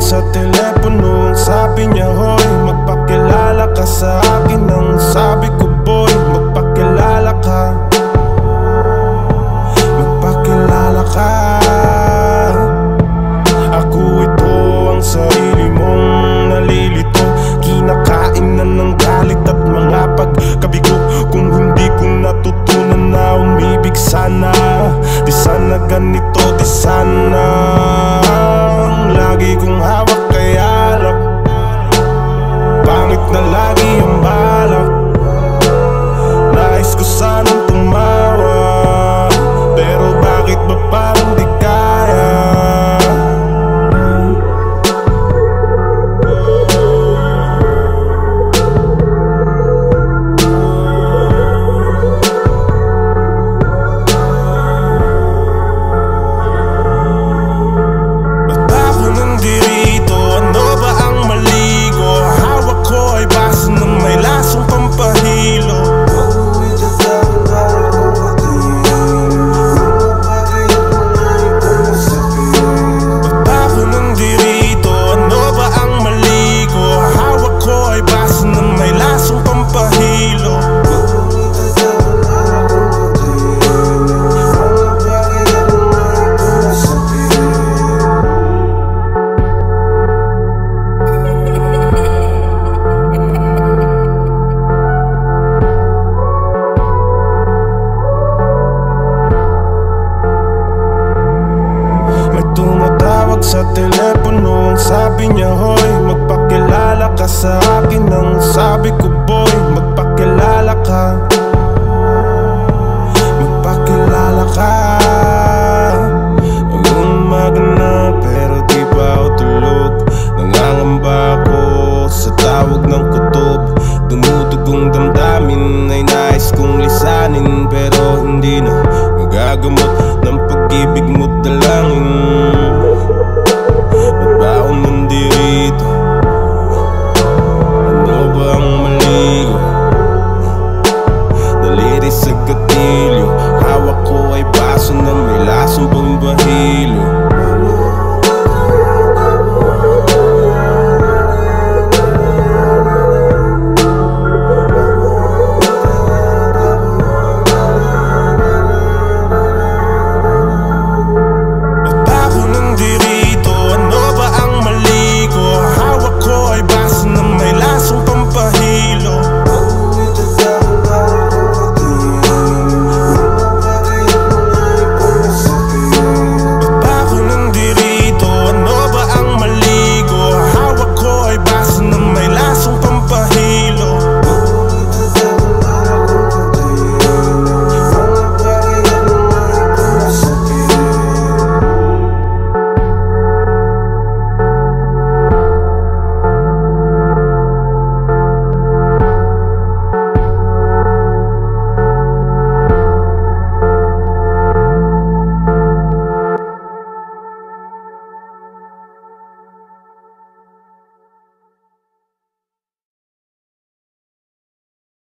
sa telepono. Sabi niya, hoy, magpakilala ka sa akin. Ang sabi ko, boy, magpakilala ka. Magpakilala ka. Ako ito, ang sarili mong nalilito. Kinakain na ng galit at mga pagkabigo. Kung hindi ko natutunan na umibig sana, di sana ganito, di sana lagi kong hawak kay alak. Pangit na lagi ang balak. Nais ko sanang tumawa, pero bakit ba parang di kaya? Tumatawag sa telepono. Sabi niya, hoy, magpakilala ka sa akin. Ang sabi ko, boy, magpakilala ka. Magpakilala ka.